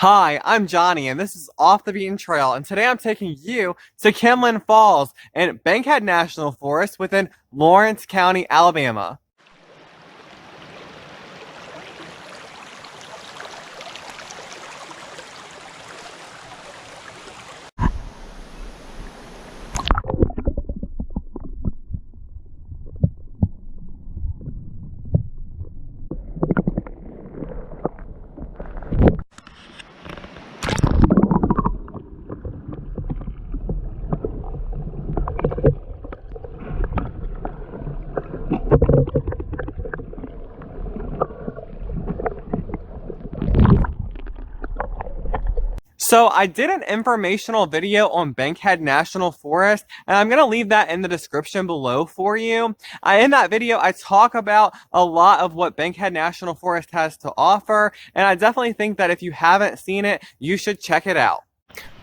Hi, I'm Johnny, and this is Off the Beaten Trail, and today I'm taking you to Kinlock Falls in Bankhead National Forest within Lawrence County, Alabama. So I did an informational video on Bankhead National Forest, and I'm going to leave that in the description below for you. In that video, I talk about a lot of what Bankhead National Forest has to offer, and I definitely think that if you haven't seen it, you should check it out.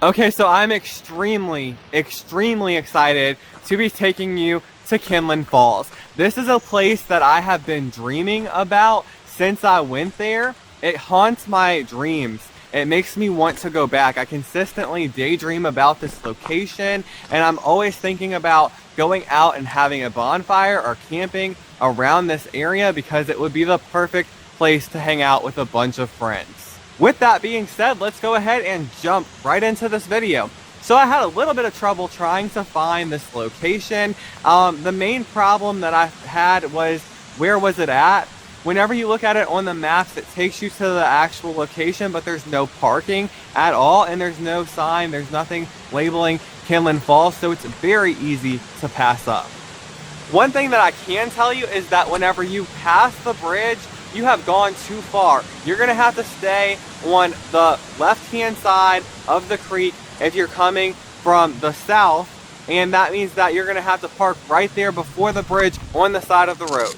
Okay, so I'm extremely excited to be taking you to Kinlock Falls. This is a place that I have been dreaming about since I went there. It haunts my dreams. It makes me want to go back. I consistently daydream about this location, and I'm always thinking about going out and having a bonfire or camping around this area because it would be the perfect place to hang out with a bunch of friends. With that being said, let's go ahead and jump right into this video. So I had a little bit of trouble trying to find this location. The main problem that I had was, where was it at? Whenever you look at it on the maps, it takes you to the actual location, but there's no parking at all, and there's no sign, there's nothing labeling Kinlock Falls, so it's very easy to pass up. One thing that I can tell you is that whenever you pass the bridge, you have gone too far. You're gonna have to stay on the left-hand side of the creek if you're coming from the south, and that means that you're gonna have to park right there before the bridge on the side of the road.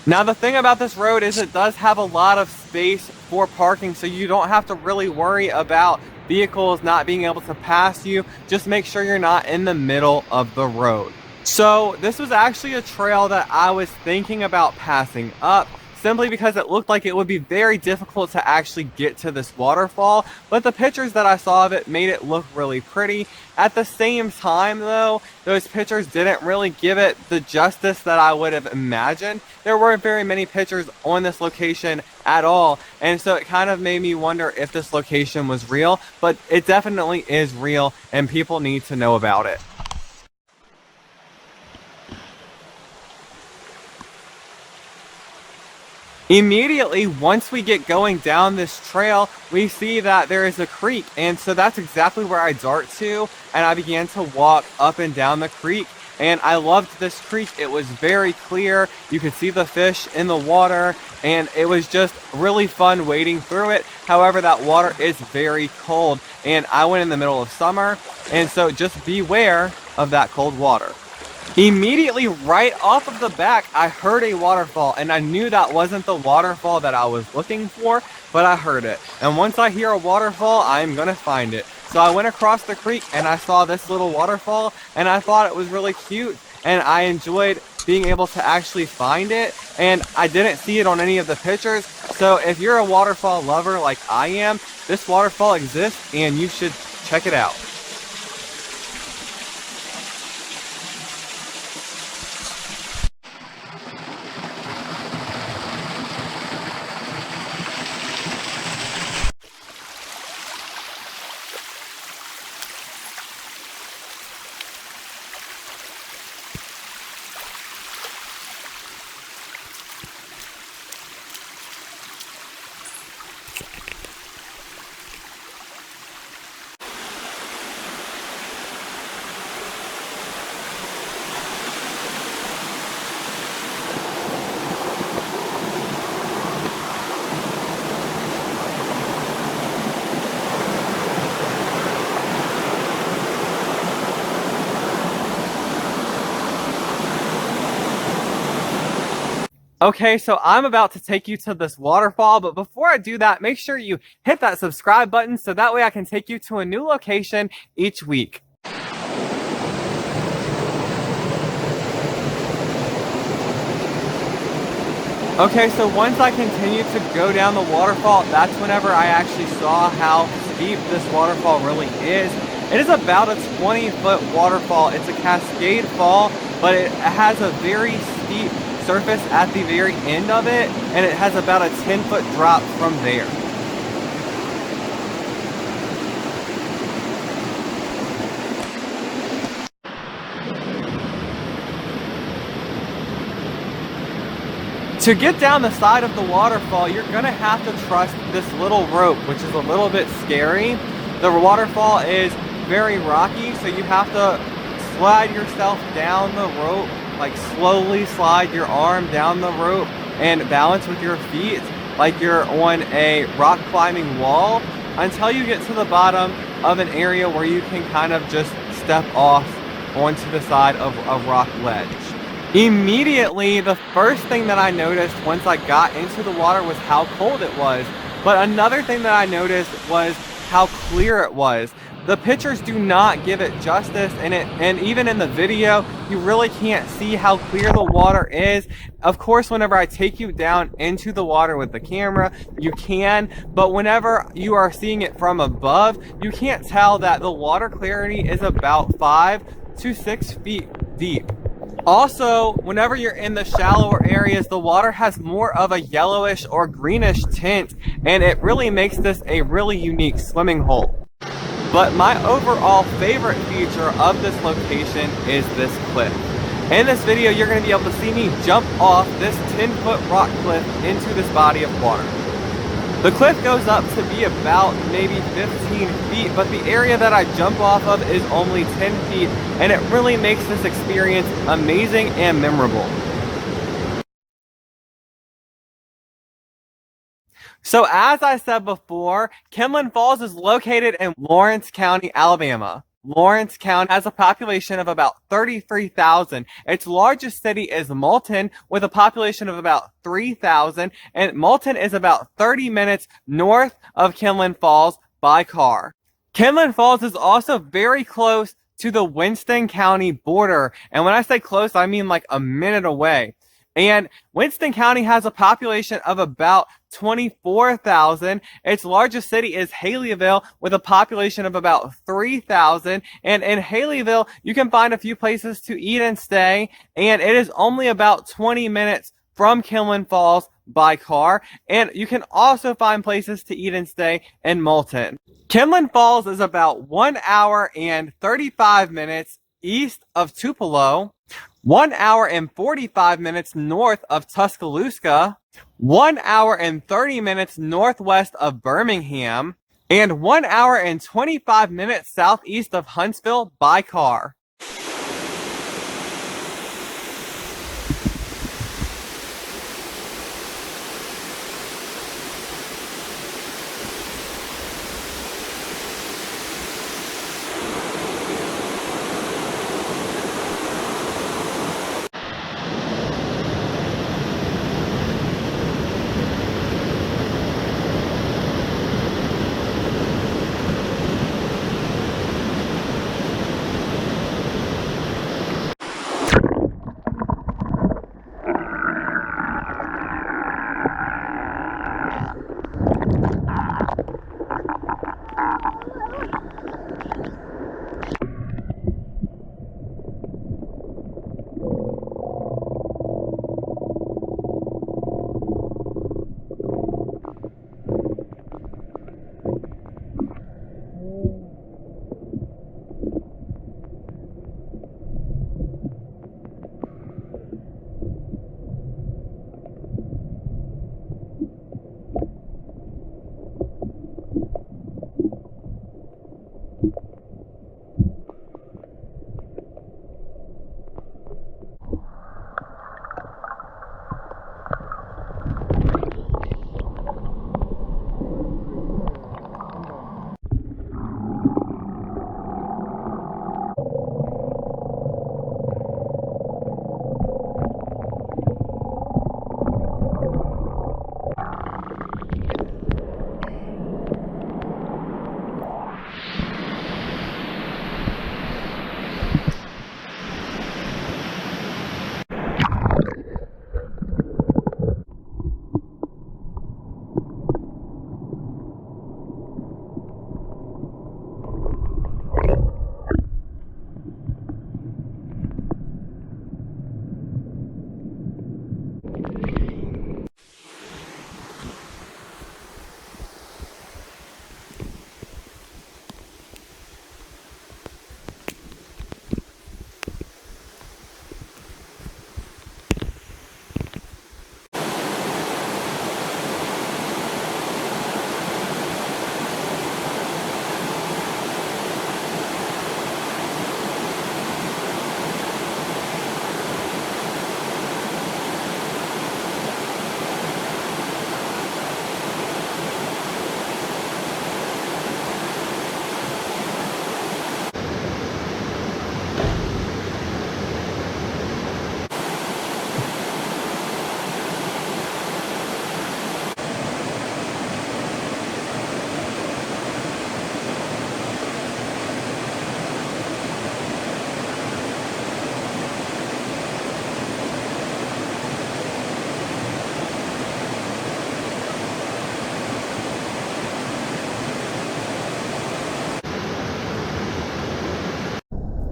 Now the thing about this road is it does have a lot of space for parking, so you don't have to really worry about vehicles not being able to pass you. Just make sure you're not in the middle of the road. So this was actually a trail that I was thinking about passing up, simply because it looked like it would be very difficult to actually get to this waterfall, but the pictures that I saw of it made it look really pretty. At the same time though, those pictures didn't really give it the justice that I would have imagined. There weren't very many pictures on this location at all, and so it kind of made me wonder if this location was real, but it definitely is real and people need to know about it. Immediately, once we get going down this trail, we see that there is a creek, and so that's exactly where I dart to, and I began to walk up and down the creek, and I loved this creek. It was very clear, you could see the fish in the water, and it was just really fun wading through it. However, that water is very cold, and I went in the middle of summer, and so just beware of that cold water. Immediately right off of the back, I heard a waterfall, and I knew that wasn't the waterfall that I was looking for, but I heard it. And once I hear a waterfall, I'm gonna find it. So I went across the creek and I saw this little waterfall, and I thought it was really cute, and I enjoyed being able to actually find it, and I didn't see it on any of the pictures. So if you're a waterfall lover like I am, this waterfall exists and you should check it out. Okay, so I'm about to take you to this waterfall, but before I do that, make sure you hit that subscribe button so that way I can take you to a new location each week. Okay, so once I continued to go down the waterfall, that's whenever I actually saw how steep this waterfall really is. It is about a 20-foot waterfall. It's a cascade fall, but it has a very steep surface at the very end of it, and it has about a 10-foot drop from there. To get down the side of the waterfall, you're gonna have to trust this little rope, which is a little bit scary. The waterfall is very rocky, so you have to slide yourself down the rope, like slowly slide your arm down the rope and balance with your feet like you're on a rock climbing wall until you get to the bottom of an area where you can kind of just step off onto the side of a rock ledge. Immediately, the first thing that I noticed once I got into the water was how cold it was. But another thing that I noticed was how clear it was. The pictures do not give it justice in it, and even in the video, you really can't see how clear the water is. Of course, whenever I take you down into the water with the camera, you can, but whenever you are seeing it from above, you can't tell that the water clarity is about 5 to 6 feet deep. Also, whenever you're in the shallower areas, the water has more of a yellowish or greenish tint, and it really makes this a really unique swimming hole. But my overall favorite feature of this location is this cliff. In this video, you're going to be able to see me jump off this 10-foot rock cliff into this body of water. The cliff goes up to be about maybe 15 feet, but the area that I jump off of is only 10 feet, and it really makes this experience amazing and memorable. So as I said before, Kinlock Falls is located in Lawrence County, Alabama. Lawrence County has a population of about 33,000. Its largest city is Moulton with a population of about 3,000, and Moulton is about 30 minutes north of Kinlock Falls by car. Kinlock Falls is also very close to the Winston County border, and when I say close, I mean like a minute away. And Winston County has a population of about 24,000. Its largest city is Haleyville with a population of about 3,000. And in Haleyville, you can find a few places to eat and stay. And it is only about 20 minutes from Kinlock Falls by car. And you can also find places to eat and stay in Moulton. Kinlock Falls is about 1 hour and 35 minutes east of Tupelo, 1 hour and 45 minutes north of Tuscaloosa, 1 hour and 30 minutes northwest of Birmingham, and 1 hour and 25 minutes southeast of Huntsville by car.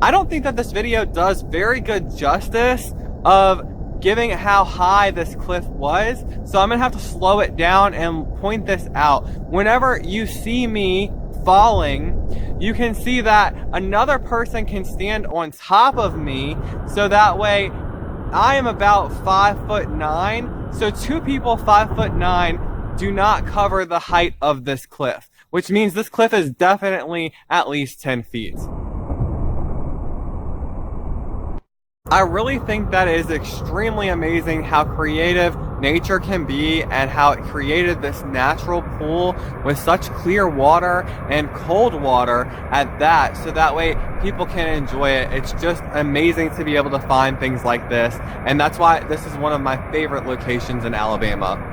I don't think that this video does very good justice of giving how high this cliff was, so I'm gonna have to slow it down and point this out. Whenever you see me falling, you can see that another person can stand on top of me, so that way I am about 5'9", so two people 5'9" do not cover the height of this cliff, which means this cliff is definitely at least 10 feet. I really think that it is extremely amazing how creative nature can be and how it created this natural pool with such clear water and cold water at that, so that way people can enjoy it. It's just amazing to be able to find things like this, and that's why this is one of my favorite locations in Alabama.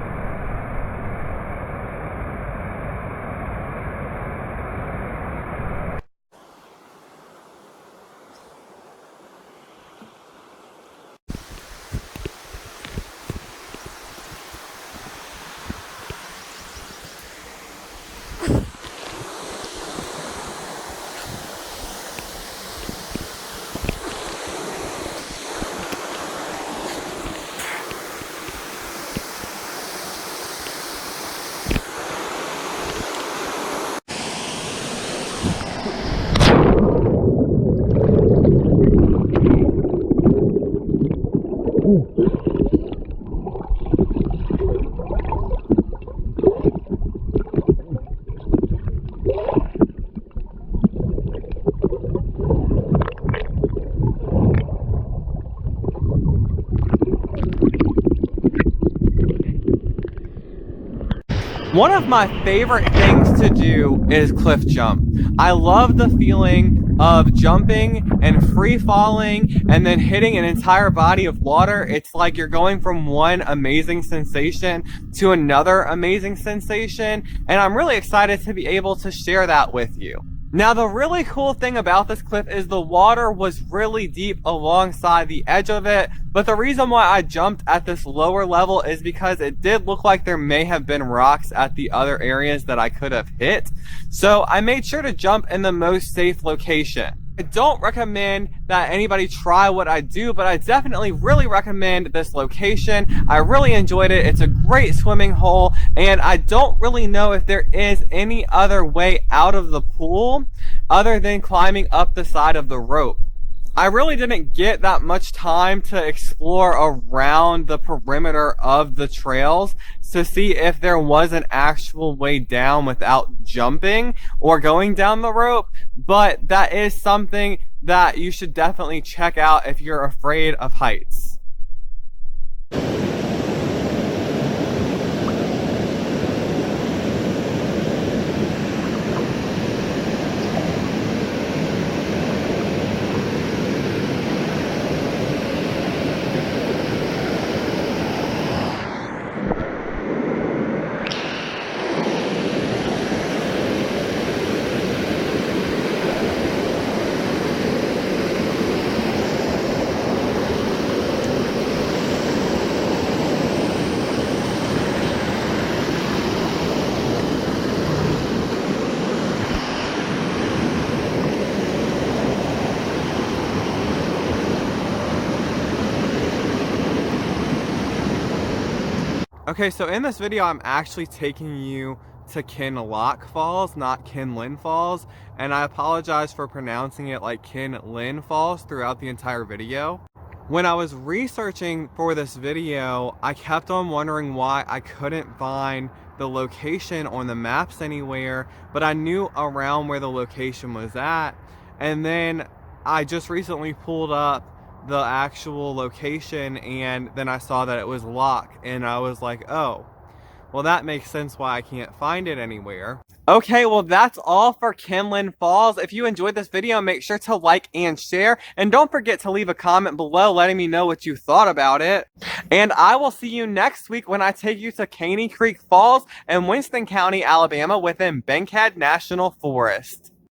One of my favorite things to do is cliff jump. I love the feeling of jumping and free falling and then hitting an entire body of water. It's like you're going from one amazing sensation to another amazing sensation, and I'm really excited to be able to share that with you. Now, the really cool thing about this cliff is the water was really deep alongside the edge of it, but the reason why I jumped at this lower level is because it did look like there may have been rocks at the other areas that I could have hit, so I made sure to jump in the most safe location. I don't recommend that anybody try what I do, but I definitely really recommend this location. I really enjoyed it. It's a great swimming hole, and I don't really know if there is any other way out of the pool other than climbing up the side of the rope. I really didn't get that much time to explore around the perimeter of the trails to see if there was an actual way down without jumping or going down the rope, but that is something that you should definitely check out if you're afraid of heights. Okay, so in this video, I'm actually taking you to Kinlock Falls, not Kinlin Falls, and I apologize for pronouncing it like Kinlin Falls throughout the entire video. When I was researching for this video, I kept on wondering why I couldn't find the location on the maps anywhere, but I knew around where the location was at, and then I just recently pulled up the actual location, and then I saw that it was locked, and I was like, oh, well, that makes sense why I can't find it anywhere. Okay, well, that's all for Kinlock Falls. If you enjoyed this video, make sure to like and share, and don't forget to leave a comment below letting me know what you thought about it. And I will see you next week when I take you to Caney Creek Falls in Winston County, Alabama, within Bankhead National Forest.